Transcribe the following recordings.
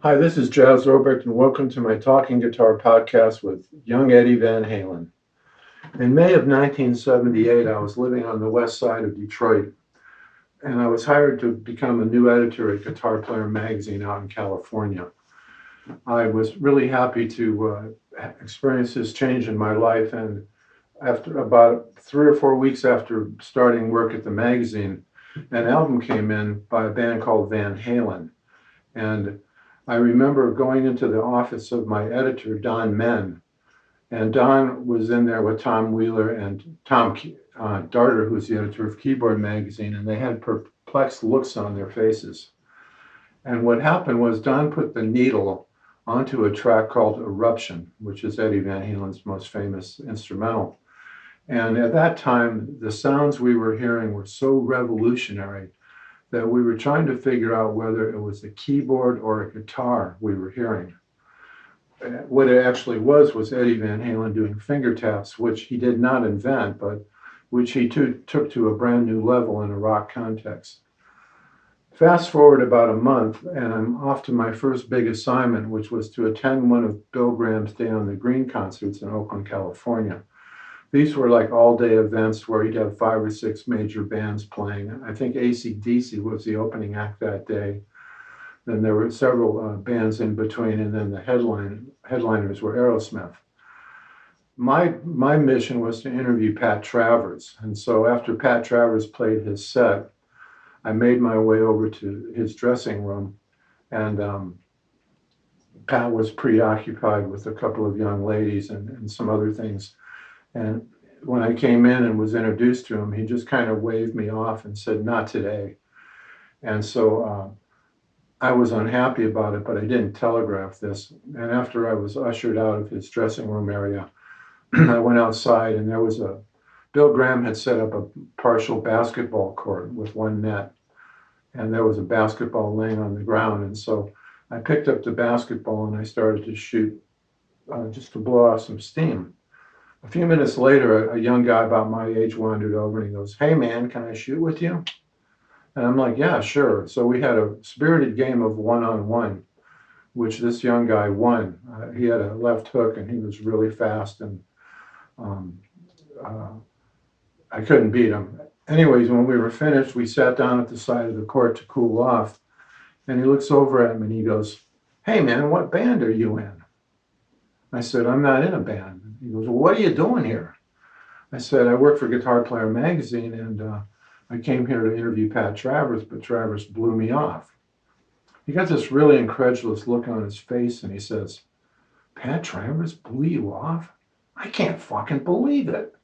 Hi, this is Jazz Robert, and welcome to my Talking Guitar podcast with young Eddie Van Halen. In May of 1978, I was living on the west side of Detroit, and I was hired to become a new editor at Guitar Player magazine out in California. I was really happy to experience this change in my life, and after about 3 or 4 weeks after starting work at the magazine, an album came in by a band called Van Halen. And I remember going into the office of my editor, Don Menn, and Don was in there with Tom Wheeler and Tom Darter, who's the editor of Keyboard Magazine, and they had perplexed looks on their faces. And what happened was Don put the needle onto a track called Eruption, which is Eddie Van Halen's most famous instrumental. And at that time, the sounds we were hearing were so revolutionary that we were trying to figure out whether it was a keyboard or a guitar we were hearing. What it actually was Eddie Van Halen doing finger taps, which he did not invent, but which he took to a brand new level in a rock context. Fast forward about a month, and I'm off to my first big assignment, which was to attend one of Bill Graham's Day on the Green concerts in Oakland, California. These were like all-day events where he'd have 5 or 6 major bands playing. I think AC/DC was the opening act that day. Then there were several bands in between, and then the headliners were Aerosmith. My mission was to interview Pat Travers, and so after Pat Travers played his set, I made my way over to his dressing room, and Pat was preoccupied with a couple of young ladies and some other things. And when I came in and was introduced to him, he just kind of waved me off and said, "Not today." And so I was unhappy about it, but I didn't telegraph this. And after I was ushered out of his dressing room area, I went outside, and Bill Graham had set up a partial basketball court with one net, and there was a basketball laying on the ground. And so I picked up the basketball and I started to shoot just to blow off some steam. A few minutes later, a young guy about my age wandered over and he goes, "Hey man, can I shoot with you?" And I'm like, "Yeah, sure." So we had a spirited game of one-on-one, which this young guy won. He had a left hook and he was really fast, and I couldn't beat him. Anyways, when we were finished, we sat down at the side of the court to cool off, and he looks over at me and he goes, "Hey man, what band are you in?" I said, "I'm not in a band." He goes, "Well, what are you doing here?" I said, "I work for Guitar Player magazine, and I came here to interview Pat Travers, but Travers blew me off." He got this really incredulous look on his face, and he says, "Pat Travers blew you off? I can't fucking believe it.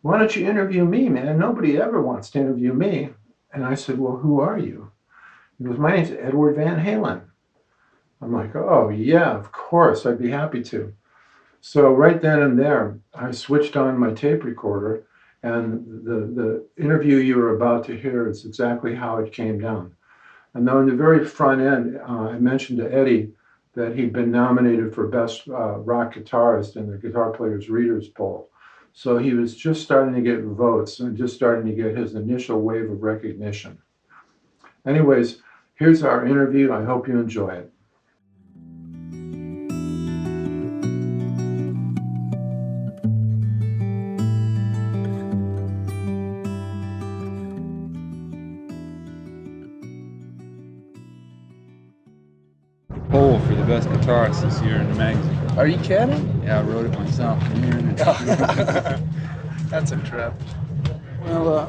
Why don't you interview me, man? Nobody ever wants to interview me." And I said, "Well, who are you?" He goes, "My name's Edward Van Halen." I'm like, "Oh, yeah, of course, I'd be happy to." So right then and there, I switched on my tape recorder, and the interview you were about to hear is exactly how it came down. And though in the very front end, I mentioned to Eddie that he'd been nominated for Best Rock Guitarist in the Guitar Players Readers Poll. So he was just starting to get votes and just starting to get his initial wave of recognition. Anyways, here's our interview. I hope you enjoy it. Poll for the best guitarist this year in the magazine. Are you kidding? Yeah, I wrote it myself. That's a trip. Well,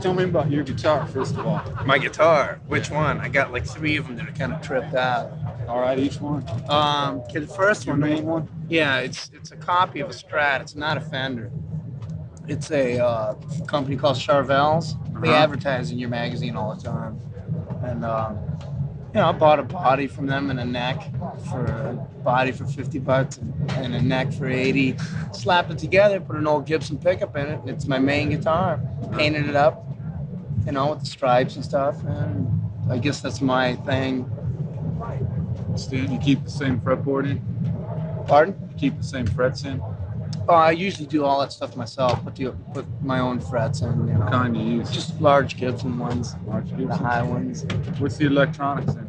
tell me about your guitar, first of all. My guitar, which one? I got like 3 of them that are kind of tripped out. All right, each one. Okay, the first Your one, main one? yeah, it's a copy of a Strat. It's not a Fender. It's a company called Charvel's. They advertise in your magazine all the time. And I bought a body from them and a neck for $50 and a neck for $80. Slapped it together, put an old Gibson pickup in it. And it's my main guitar. Painted it up, with the stripes and stuff. And I guess that's my thing. Stu, you keep the same fretboard in? Pardon? You keep the same frets in? Oh, I usually do all that stuff myself. Put my own frets in. What kind do you use? Just large Gibson ones. Large Gibson. The high ones. What's the electronics in?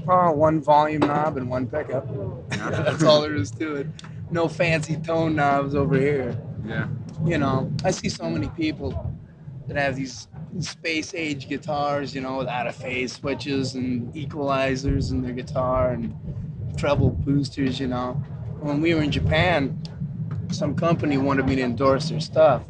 Oh, one volume knob and one pickup. That's all there is to it. No fancy tone knobs over here. Yeah. You know, I see so many people that have these space age guitars, you know, with out of phase switches and equalizers in their guitar and treble boosters, you know. When we were in Japan, some company wanted me to endorse their stuff,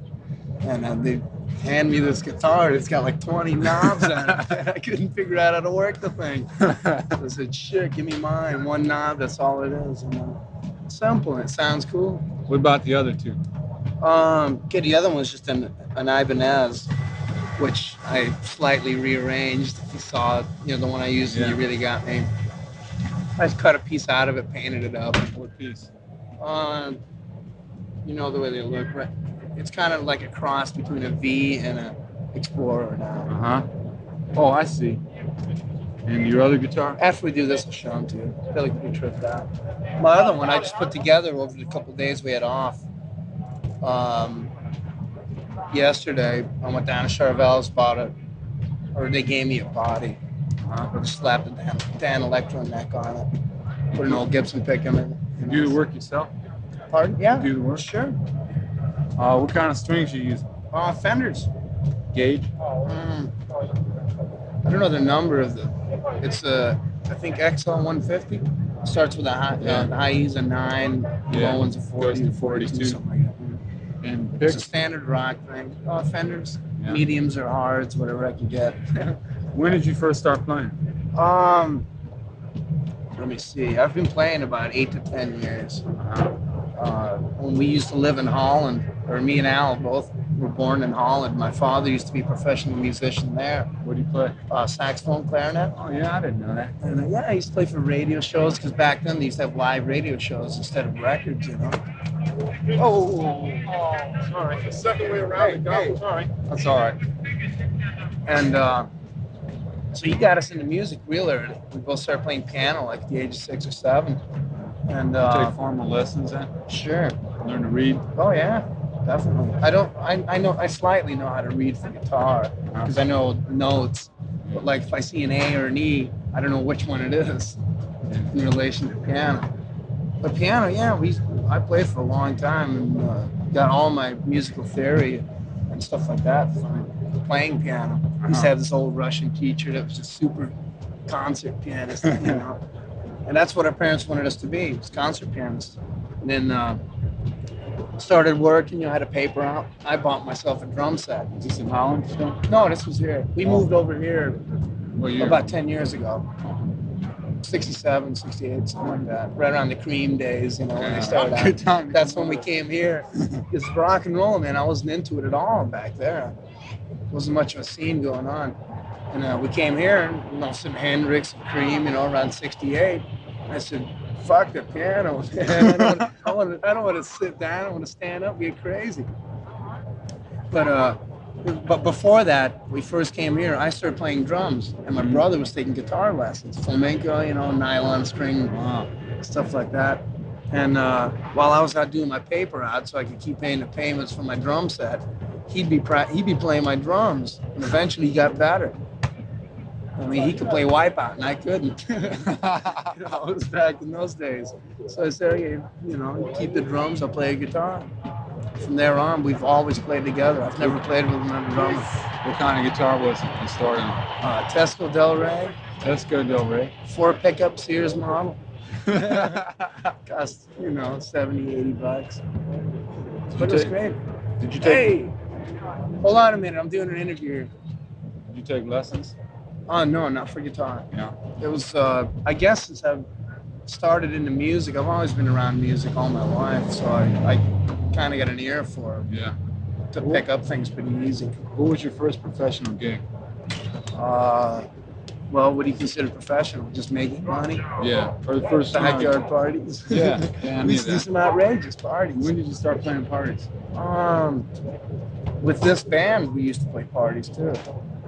and they hand me this guitar. It's got like 20 knobs on it. I couldn't figure out how to work the thing. I said, "Shit, give me mine. One knob. That's all it is." You know, simple. And it sounds cool. What about the other two? Okay, the other one was just an Ibanez, which I slightly rearranged. If you saw it, you know, the one I used, and you really got me. I just cut a piece out of it, painted it up. What piece? You know the way they look, right? It's kind of like a cross between a V and a Explorer now. Oh, I see. And your other guitar? After we do this, I'll show them to you. They'll like be tripped out. My other one, I just put together over the couple of days we had off. Yesterday, I went down to Charvel's, bought it, or they gave me a body. I just slapped a Dan Electro neck on it. Put an old Gibson pick in it. You do the work yourself? Pardon? Yeah. Do the work? Sure. What kind of strings you use? Fenders. Gauge? I don't know the number of the. It's I think XL 150. Starts with a high. The high E's a 9. The low one's a 40 or 42, something like that. And It's picks? a standard rock thing. Fenders, Yeah. mediums or hards, whatever I can get. When did you first start playing? Let me see. I've been playing about 8 to 10 years. When we used to live in Holland, or me and Al both were born in Holland. My father used to be a professional musician there. What do you play? Saxophone, clarinet. Oh, yeah, I didn't know that. And yeah, I used to play for radio shows because back then they used to have live radio shows instead of records, you know. Oh, sorry. The second way around. Sorry. That's all right. And so he got us into music real early. We both started playing piano like at the age of 6 or 7. And Take formal lessons then? sure. Learn to read? Oh yeah, definitely. I slightly know how to read for guitar because I know notes. But like if I see an A or an E, I don't know which one it is in relation to piano. But piano, yeah, I played for a long time and got all my musical theory and stuff like that from playing piano. I used to have this old Russian teacher that was a super concert pianist, you know. And that's what our parents wanted us to be, was concert pianists. And then started working, you know, had a paper out. I bought myself a drum set. Is this in Holland still? No, this was here. We moved over here What year? about 10 years ago. 67, 68, something like that. Right around the Cream days, you know, when they started out. Good time. That's when we came here. It's rock and roll, man. I wasn't into it at all back there. Wasn't much of a scene going on. And we came here, and, you know, some Hendrix and Cream, you know, around 68. I said, fuck the piano, man. I don't want to sit down. I want to stand up, get crazy. But before that, we first came here, I started playing drums, and my brother was taking guitar lessons, flamenco, you know, nylon string, stuff like that. And while I was out doing my paper out, so I could keep paying the payments for my drum set, he'd be playing my drums, and eventually he got better. I mean, he could play Wipeout, and I couldn't. You know, it was back in those days. So I said, okay, you know, keep the drums, I'll play a guitar. From there on, we've always played together. I've never played with another drummer. What kind of guitar was it you started on? Tesco Del Rey, Tesco Del Rey. 4 pickup Sears model. Cost, you know, 70, 80 bucks. But it was great. Did you take? Hey, hold on a minute. I'm doing an interview here. Did you take lessons? Oh, no, not for guitar. Yeah. It was, I guess, since I've started into music, I've always been around music all my life, so I kind of got an ear for it. Yeah. To pick up things pretty easy. Who was your first professional gig? Well, what do you consider professional? Just making money? Yeah. For the first time. Backyard parties? Yeah. I We used to do some outrageous parties. When did you start playing parties? With this band, we used to play parties too.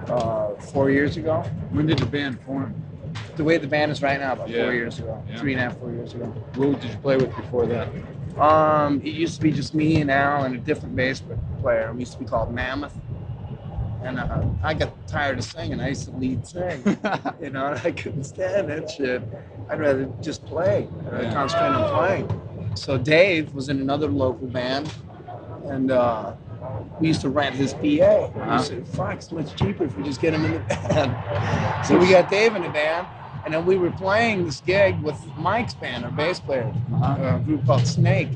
4 years ago. When did the band form? The way the band is right now, about 4 Yeah. years ago. Yeah. 3.5, 4 years ago. Who did you play with before that? It used to be just me and Al and a different bass player. We used to be called Mammoth. And I got tired of singing. I used to lead sing, you know, and I couldn't stand that shit. I'd rather just play, concentrate on playing. So Dave was in another local band, and we used to rent his PA. We said, fuck, it's much cheaper if we just get him in the band. So we got Dave in the band, and then we were playing this gig with Mike's band, our bass player, a group called Snake.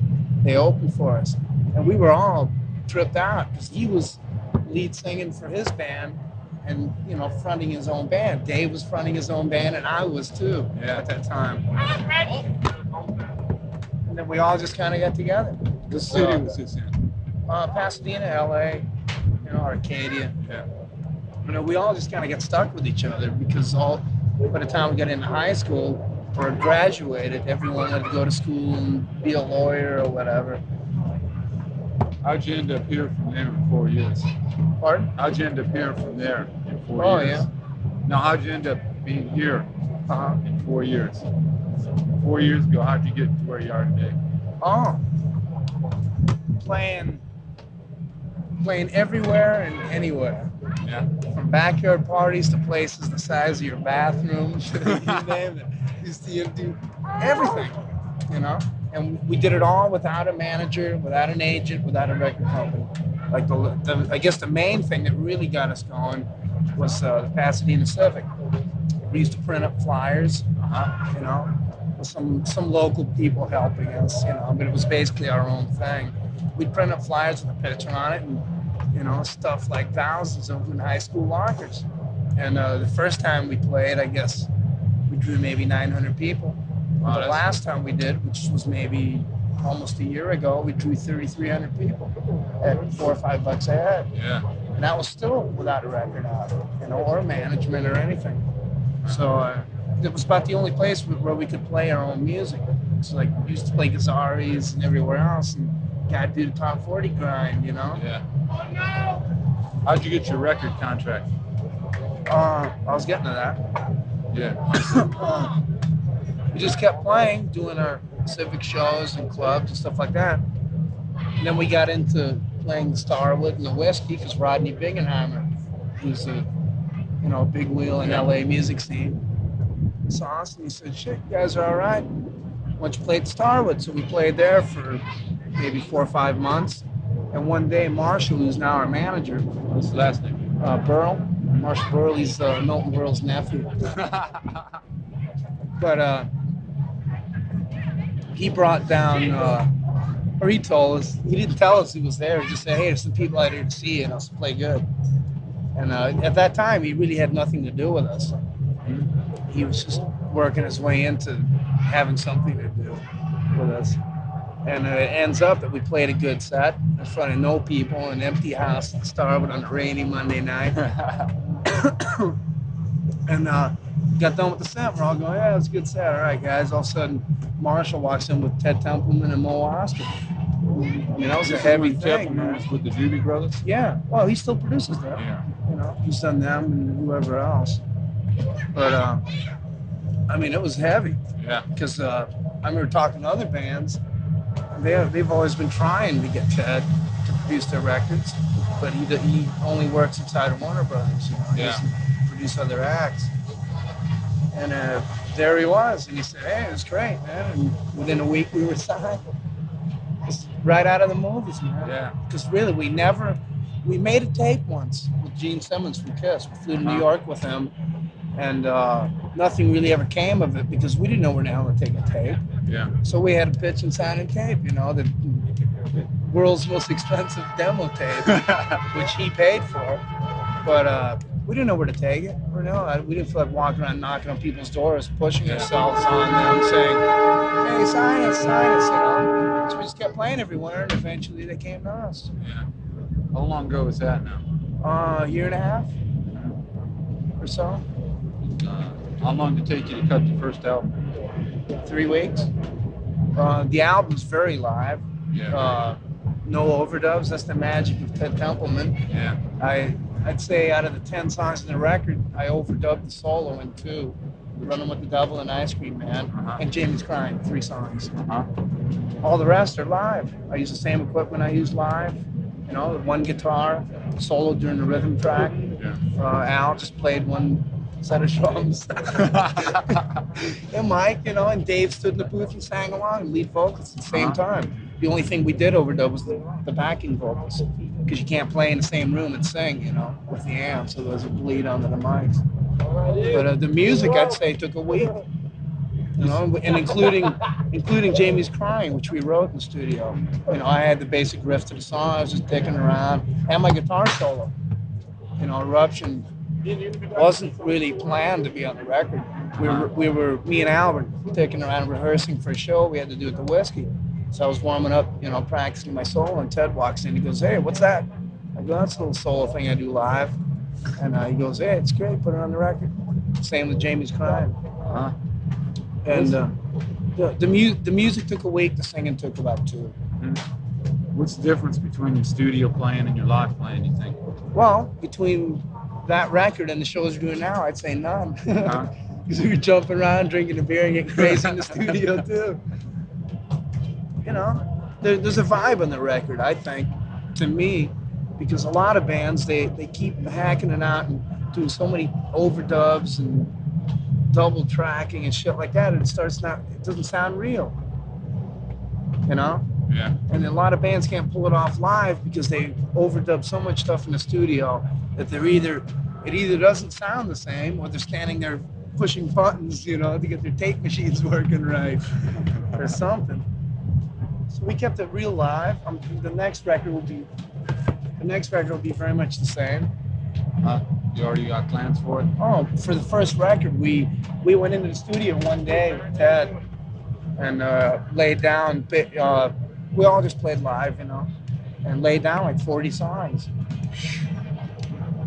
They opened for us, and we were all tripped out because he was lead singing for his band and, you know, fronting his own band. Dave was fronting his own band, and I was too at that time. And then we all just kind of got together. What city was this in? Pasadena, LA, you know, Arcadia. Yeah. You know, we all just kind of got stuck with each other because by the time we got into high school or graduated, everyone had to go to school and be a lawyer or whatever. How'd you end up here from there in 4 years? Pardon? How'd you end up here from there in 4 years? Yeah. Now, how'd you end up being here in 4 years? 4 years ago, how'd you get to where you are today? Oh, playing everywhere and anywhere. Yeah. From backyard parties to places the size of your bathroom. You name it. Used to do everything, you know. And we did it all without a manager, without an agent, without a record company. Like I guess the main thing that really got us going was the Pasadena Civic. We used to print up flyers, you know, with some local people helping us, you know, but it was basically our own thing. We'd print up flyers with a picture on it and, you know, stuff like thousands of them in high school lockers. And the first time we played, I guess we drew maybe 900 people. The last time we did, which was maybe almost a year ago, we drew 3,300 people at $4 or $5 a head. Yeah. And that was still without a record out, you know, or management or anything. So it was about the only place where we could play our own music. So like we used to play Gazzari's and everywhere else, and got to do the top 40 grind, you know. Yeah. How'd you get your record contract? I was getting to that. Yeah. We just kept playing, doing our civic shows and clubs and stuff like that. And then we got into playing the Starwood and the Whiskey because Rodney Bingenheimer, who's a big wheel in LA music scene, saw us and he said, "Shit, you guys are all right. Why don't you play at the Starwood?" So we played there for maybe 4 or 5 months. And one day, Marshall, who's now our manager, What's the last name? Burl, Marshall Burl, he's Milton Berle's nephew. But he brought down, or he told us, he didn't tell us he was there, he just said, "Hey, there's some people out here to see you and us play good." And at that time, he really had nothing to do with us. He was just working his way into having something to do with us. And it ends up that we played a good set in front of no people, an empty house at the Starwood on a rainy Monday night. And got done with the set. We're all going, "Yeah, it was a good set. All right, guys." All of a sudden, Marshall walks in with Ted Templeman and Mo Oscar. I mean, that was a heavy thing, man. Was with the Doobie Brothers? Yeah. Well, he still produces them. Yeah. You know, he's done them and whoever else. But, I mean, it was heavy. Yeah. Because I remember talking to other bands. They've always been trying to get Ted to produce their records, but he only works inside of Warner Brothers. You know, he doesn't produce other acts. And there he was, and he said, "Hey, it was great, man." And within a week, we were signed. Just right out of the movies, man. Yeah. Because really, we made a tape once with Gene Simmons from Kiss. We flew to New York with him, and nothing really ever came of it because we didn't know where the hell to take a tape. Yeah. So we had a pitch and sign and tape, you know, the world's most expensive demo tape, which he paid for. But we didn't know where to take it. We didn't feel like walking around knocking on people's doors, pushing ourselves on them, saying, "Hey, sign us, you know. So we just kept playing everywhere, and eventually they came to us. Yeah. How long ago was that now? A year and a half or so. How long did it take you to cut the first album? 3 weeks. The album's very live. Yeah. No overdubs. That's the magic of Ted Templeman. Yeah. I'd say out of the 10 songs in the record, I overdubbed the solo in 2. Running with the Devil and Ice Cream Man, and Jamie's Crying, 3 songs. All the rest are live. I use the same equipment I use live. You know, one guitar solo during the rhythm track. Yeah. Al just played one set of drums. And Mike, you know, and Dave stood in the booth and sang along, lead vocals at the same time. The only thing we did overdub was the backing vocals, because you can't play in the same room and sing, you know, with the amp, so there was a bleed onto the mics. But the music, I'd say, took a week. You know, and including Jamie's Crying, which we wrote in the studio. You know, I had the basic riff to the song, I was just dicking around, and my guitar solo. You know, Eruption wasn't really planned to be on the record. Me and Al were dicking around rehearsing for a show we had to do at the Whiskey. So I was warming up, you know, practicing my solo, and Ted walks in, he goes, "Hey, what's that?" I go, "That's a little solo thing I do live." And he goes, "Hey, it's great, put it on the record." Same with Jamie's Crying. And the music took a week, the singing took about 2. What's the difference between your studio playing and your live playing, you think? Well, between that record and the shows we're doing now, I'd say none. Because we were jumping around, drinking a beer, and getting crazy in the studio too. You know, there's a vibe on the record, I think, to me, because a lot of bands, they keep hacking it out and doing so many overdubs and double tracking and shit like that, and it doesn't sound real. You know? Yeah. And a lot of bands can't pull it off live because they overdub so much stuff in the studio that it either doesn't sound the same, or they're standing there pushing buttons, you know, to get their tape machines working right or something. So we kept it real live. The next record will be very much the same. You already got plans for it? Oh, for the first record, we went into the studio one day with Ted and laid down. We all just played live, you know, and laid down like 40 songs.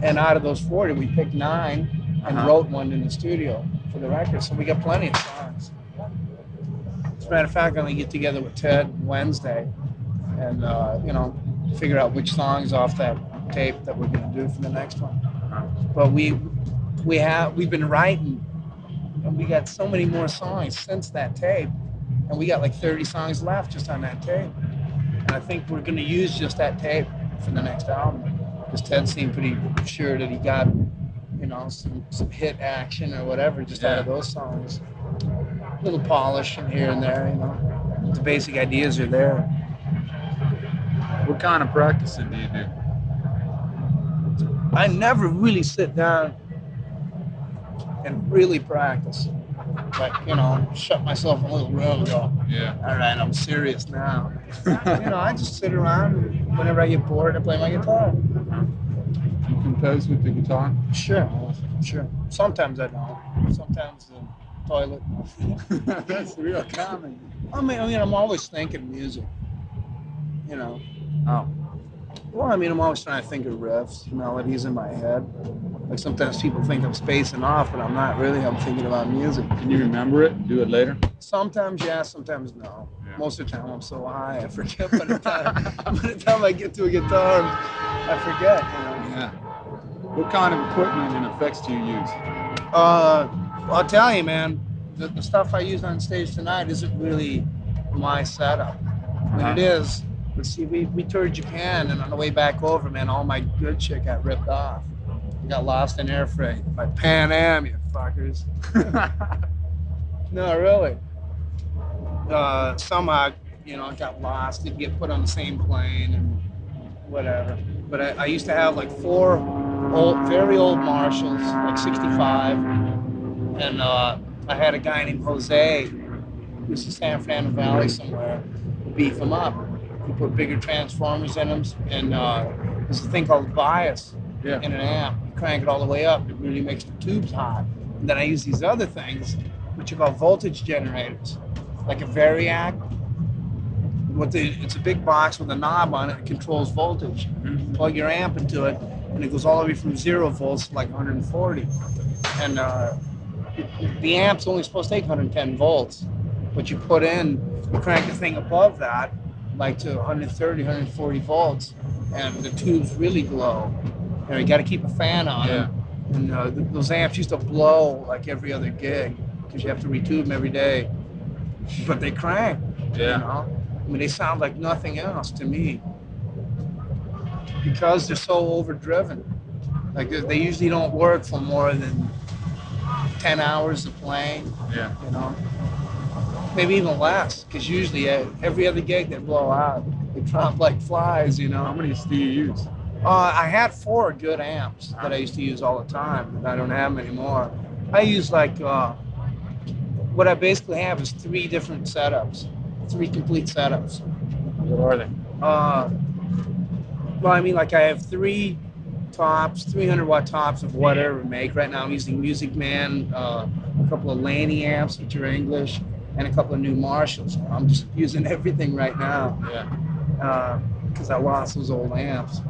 And out of those 40, we picked 9 and wrote one in the studio for the record. So we got plenty of songs. As a matter of fact, I'm going to get together with Ted Wednesday and, you know, figure out which songs off that tape that we're going to do for the next one. But we've been writing, and we got so many more songs since that tape, and we got like 30 songs left just on that tape. And I think we're going to use just that tape for the next album, because Ted seemed pretty sure that he got, you know, some hit action or whatever just out of those songs. A little polish in here and there, you know. The basic ideas are there. What kind of practicing do you do? I never really sit down and really practice. Like, you know, shut myself in a little room and go, all right, I'm serious now. You know, I just sit around, and whenever I get bored, I play my guitar. You compose with the guitar? Sure. Sometimes I don't. Sometimes the toilet. That's real common. I mean, I'm always thinking music, you know. Oh. Well, I mean, I'm always trying to think of riffs, melodies in my head. Like sometimes people think I'm spacing off, but I'm not really. I'm thinking about music. Can you remember it and do it later? Sometimes yes, sometimes no. Yeah. Most of the time I'm so high, I forget by the time I get to a guitar, I forget. You know? Yeah. What kind of equipment and effects do you use? I'll tell you, man, the stuff I use on stage tonight isn't really my setup. I mean, it is. But see, we toured Japan, and on the way back over, man, all my good shit got ripped off. We got lost in air freight by Pan Am, you fuckers. No, really. Somehow, you know, it got lost. Didn't get put on the same plane and whatever. But I used to have like 4 very old Marshalls, like 65. And I had a guy named Jose, who's in San Fernando Valley somewhere, beef him up. We put bigger transformers in them, and there's a thing called bias in an amp. You crank it all the way up, it really makes the tubes hot. And then I use these other things, which are called voltage generators, like a Variac. It's a big box with a knob on it that controls voltage. You plug your amp into it, and it goes all the way from 0 volts to like 140. And the amp's only supposed to take 110 volts, but you crank the thing above that, like to 130, 140 volts, and the tubes really glow. You know, you got to keep a fan on them. And those amps used to blow like every other gig because you have to retube them every day. But they crank. You know? I mean, they sound like nothing else to me. because they're so overdriven. Like they usually don't work for more than 10 hours of playing. Yeah. You know, maybe even less, because usually every other gig they blow out. They drop like flies. You know. How many do you use? I had 4 good amps that I used to use all the time, but I don't have them anymore. I use like what I basically have is 3 different setups, 3 complete setups. What are they? Well, I mean, like I have 3 tops, 300-watt tops of whatever make. Right now I'm using Music Man, a couple of Laney amps, which are English, and a couple of new Marshalls. I'm just using everything right now. Yeah. Because I lost those old amps.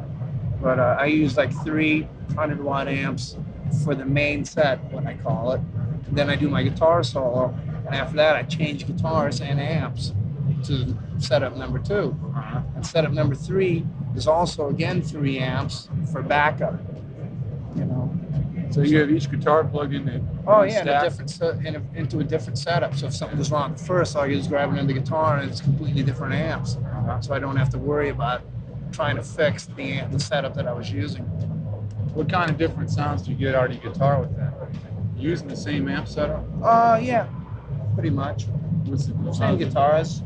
But I use like 3 100-watt amps for the main set, what I call it. And then I do my guitar solo, and after that I change guitars and amps to setup number 2. Uh-huh. And setup number 3 is also again 3 amps for backup. You know. So you have each guitar plugged in. Oh yeah, into a different setup. So if something goes wrong first, all you do is grab another guitar, and it's completely different amps. Uh-huh. So I don't have to worry about trying to fix the setup that I was using. What kind of different sounds do you get out of your guitar with that? You using the same amp setup? Yeah, pretty much. Same guitars.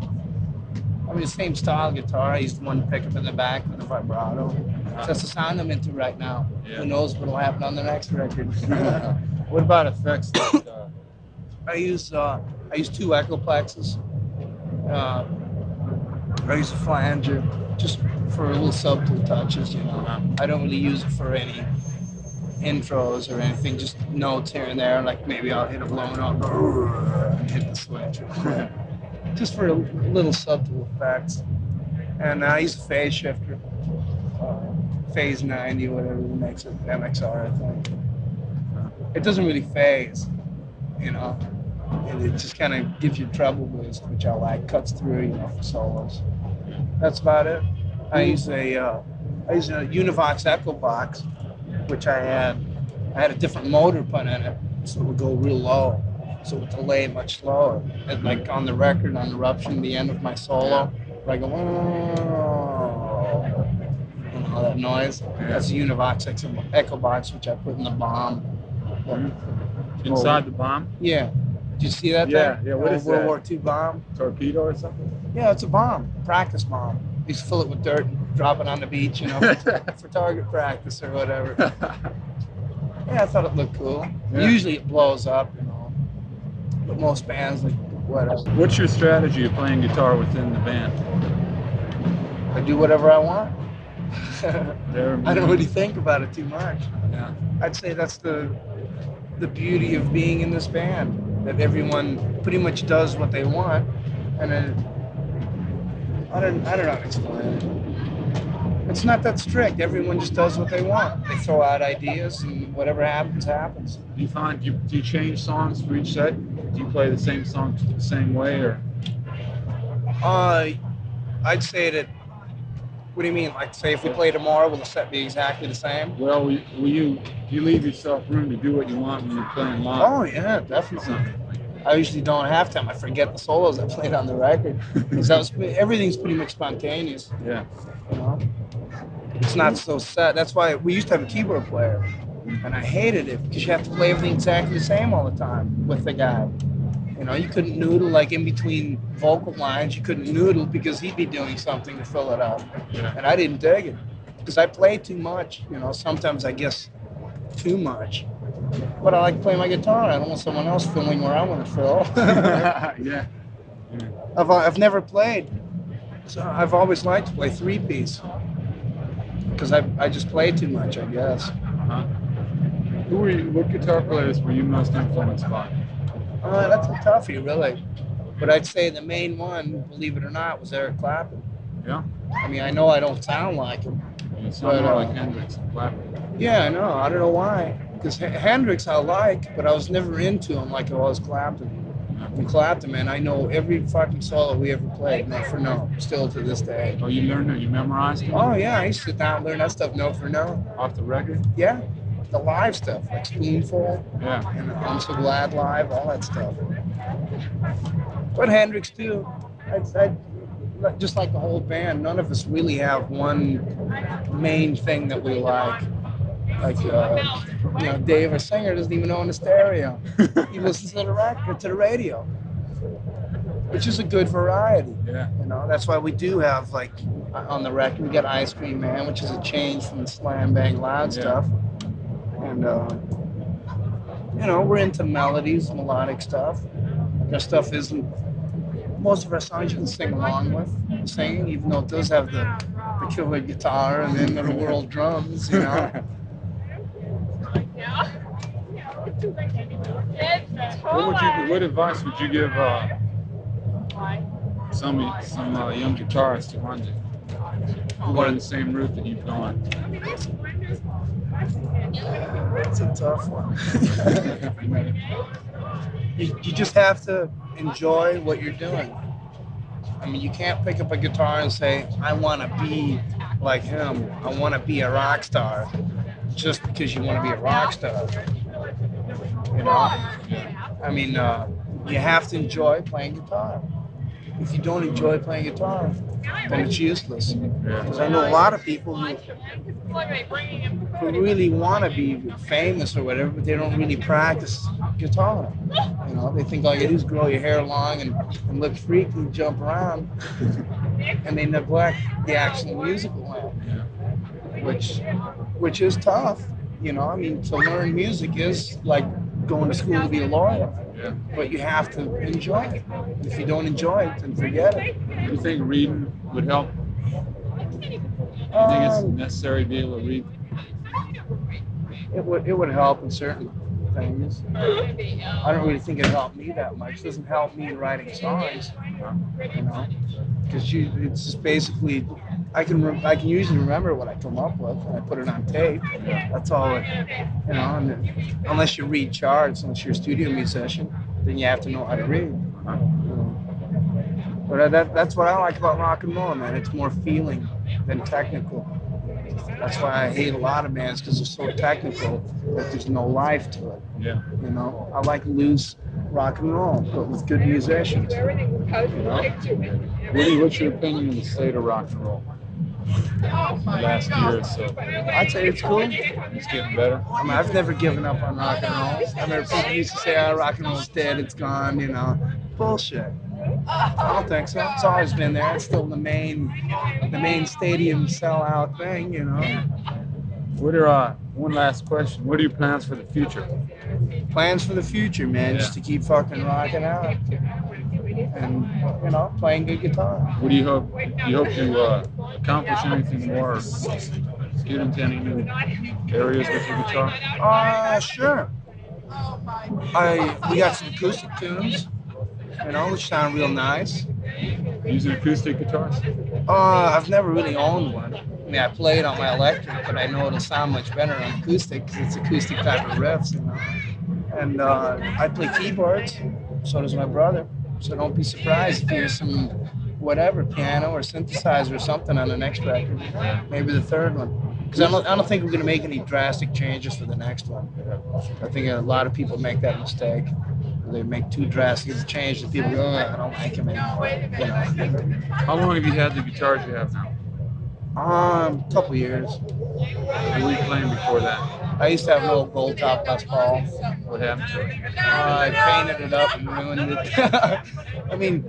I mean, the same style guitar. I used one pickup in the back with a vibrato. So that's the sound I'm into right now. Yeah. Who knows what will happen on the next record? What about effects? Like, I use 2 Echoplexes. I use a flanger just for little subtle touches, you know. I don't really use it for any intros or anything, just notes here and there, like maybe I'll hit a blown up and hit the switch. Just for little subtle effects. And I use a phase shifter, phase 90, whatever makes it, MXR, I think. It doesn't really phase, you know. It just kind of gives you treble boost, which I like, cuts through, you know, for solos. That's about it. I use a Univox Echo Box, which I had a different motor put in it, so it would go real low, so it would delay much slower. And like on the record, on Eruption, the end of my solo, where I go, oh, you know, that noise. That's a Univox Echo Box, which I put in the bomb. inside the bomb? Yeah. Did you see that Yeah, thing? yeah. What is World that? War II bomb? Torpedo or something? Yeah, it's a bomb, practice bomb. You just fill it with dirt and drop it on the beach, you know, for target practice or whatever. Yeah, I thought it looked cool. Yeah. Usually it blows up, you know, but most bands, like, whatever. What's your strategy of playing guitar within the band? I do whatever I want. There, I don't really think about it too much. Yeah. I'd say that's the beauty of being in this band, that everyone pretty much does what they want, and I don't know how to explain it. It's not that strict. Everyone just does what they want. They throw out ideas, and whatever happens, happens. Do you find do you change songs for each set? Do you play the same song the same way, or? I'd say that. What do you mean? Like, say if we play tomorrow, will the set be exactly the same? Well, will you leave yourself room to do what you want when you're playing live? Oh yeah, definitely. I usually don't have time. I forget the solos I played on the record, because everything's pretty much spontaneous. Yeah. You know, it's not so set. That's why we used to have a keyboard player, and I hated it because you have to play everything exactly the same all the time with the guy. You know, you couldn't noodle like in between vocal lines. You couldn't noodle because he'd be doing something to fill it up, and I didn't dig it because I play too much. You know, sometimes I guess too much. But I like playing my guitar. I don't want someone else filling where I want to fill. Yeah. I've never played. So I've always liked to play 3-piece because I just play too much, I guess. Uh-huh. What guitar players were you most influenced by? That's a toughie, really. But I'd say the main one, believe it or not, was Eric Clapton. Yeah. I mean, I know I don't sound like him. You sound more like Hendrix and Clapton. Yeah, I know. I don't know why. Because Hendrix I like, but I was never into him like I was Clapton. And Clapton, man, I know every fucking solo we ever played, note for note, still to this day. Oh, you learned it? You memorized it? Oh, yeah, I used to sit down and learn that stuff note for note. Off the record? Yeah, the live stuff, like Spoonful, Yeah. and I'm So Glad Live, all that stuff. But Hendrix, too. just like the whole band, none of us really have one main thing that we like. Like, Dave, our singer, doesn't even own a stereo. He listens to the radio, which is a good variety. Yeah. That's why we do have, like, on the record, we got Ice Cream Man, which is a change from the slam bang loud stuff. And, we're into melodies, melodic stuff. Our stuff isn't, most of our songs you can sing along with, singing, even though it does have the killer guitar and then the world drums, What advice would you give some young guitarists who want to go on the same route that you've gone? It's a tough one. You just have to enjoy what you're doing. I mean, you can't pick up a guitar and say, I want to be like him. I want to be a rock star, just because you want to be a rock star. I mean, you have to enjoy playing guitar. If you don't enjoy playing guitar, then it's useless. Because I know a lot of people who really want to be famous or whatever, but they don't really practice guitar. They think all you do is grow your hair long and look freaky and jump around, and they neglect the actual musical end, which is tough. I mean, to learn music is like going to school to be a lawyer. Yeah. But you have to enjoy it. If you don't enjoy it, then forget it. Do you think reading would help? Do you think it's necessary to be able to read? It would help in certain things. I don't really think it helped me that much. It doesn't help me in writing songs, because it's just basically I can usually remember what I come up with and I put it on tape. That's all and unless you read charts, unless you're a studio musician, then you have to know how to read. But that's what I like about rock and roll, man. It's more feeling than technical. That's why I hate a lot of bands, because they're so technical that there's no life to it. Yeah. I like loose rock and roll, but with good musicians. What's your opinion of the state of rock and roll? The last year or so. I'd say it's cool. It's getting better. I mean, I've never given up on rock and roll. I remember people used to say, rock and roll's dead, it's gone, Bullshit. I don't think so. It's always been there. It's still the main stadium sellout thing, One last question. What are your plans for the future? Plans for the future, man, just to keep fucking rocking out. And, playing good guitar. What do you hope? Do you hope to accomplish anything more? Or get into any new areas with your guitar? Sure. We got some acoustic tunes, which sound real nice. Using acoustic guitars? I've never really owned one. I mean, I play it on my electric, but I know it'll sound much better on acoustic because it's acoustic type of riffs, And I play keyboards, so does my brother. So don't be surprised if you hear some piano or synthesizer or something on the next record, maybe the third one. Because I don't think we're going to make any drastic changes for the next one. I think a lot of people make that mistake. They make too drastic a change and people go, I don't like him anymore. How long have you had the guitars you have now? A couple years. What were you playing before that? I used to have an old gold top Les Paul. What happened to it? I painted it up and ruined it. I mean,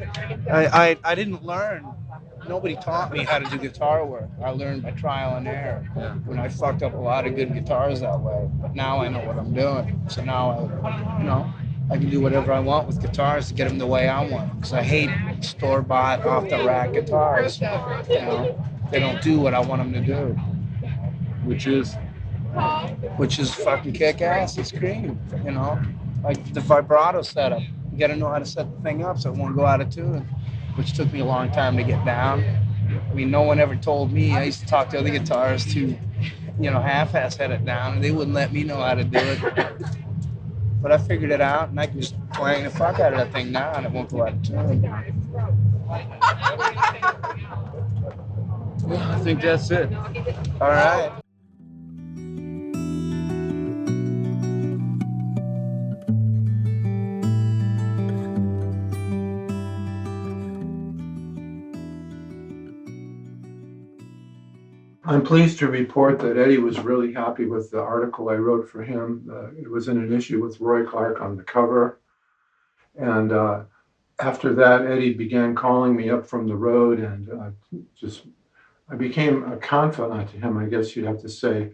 I didn't learn. Nobody taught me how to do guitar work. I learned by trial and error. Yeah. When I fucked up a lot of good guitars that way. But now I know what I'm doing. So now I can do whatever I want with guitars to get them the way I want. Because I hate store-bought, off-the-rack guitars. They don't do what I want them to do. Which is fucking kick-ass. It's cream, Like the vibrato setup. You got to know how to set the thing up so it won't go out of tune, which took me a long time to get down. I mean, no one ever told me. I used to talk to other guitarists who, half-ass had it down, and they wouldn't let me know how to do it. But I figured it out, and I can just twang the fuck out of that thing now, and it won't go out of tune. Well, I think that's it. All right. I'm pleased to report that Eddie was really happy with the article I wrote for him. It was in an issue with Roy Clark on the cover. And after that, Eddie began calling me up from the road, and I became a confidant to him, I guess you'd have to say.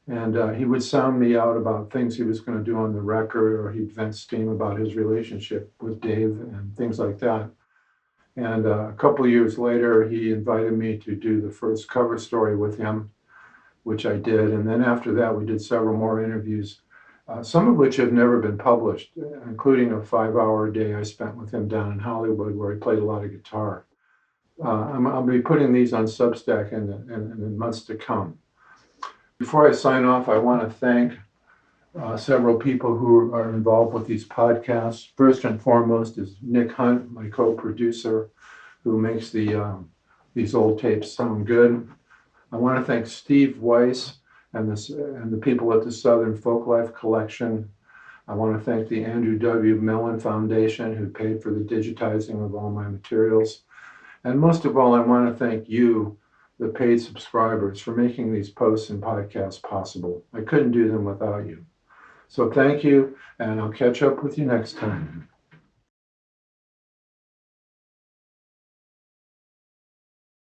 And he would sound me out about things he was going to do on the record, or he'd vent steam about his relationship with Dave and things like that. And a couple of years later, he invited me to do the first cover story with him, which I did. And then after that, we did several more interviews, some of which have never been published, including a 5-hour day I spent with him down in Hollywood where he played a lot of guitar. I'll be putting these on Substack in the months to come. Before I sign off, I want to thank several people who are involved with these podcasts. First and foremost is Nick Hunt, my co-producer, who makes these old tapes sound good. I want to thank Steve Weiss and the people at the Southern Folklife Collection. I want to thank the Andrew W. Mellon Foundation, who paid for the digitizing of all my materials. And most of all, I want to thank you, the paid subscribers, for making these posts and podcasts possible. I couldn't do them without you. So thank you, and I'll catch up with you next time.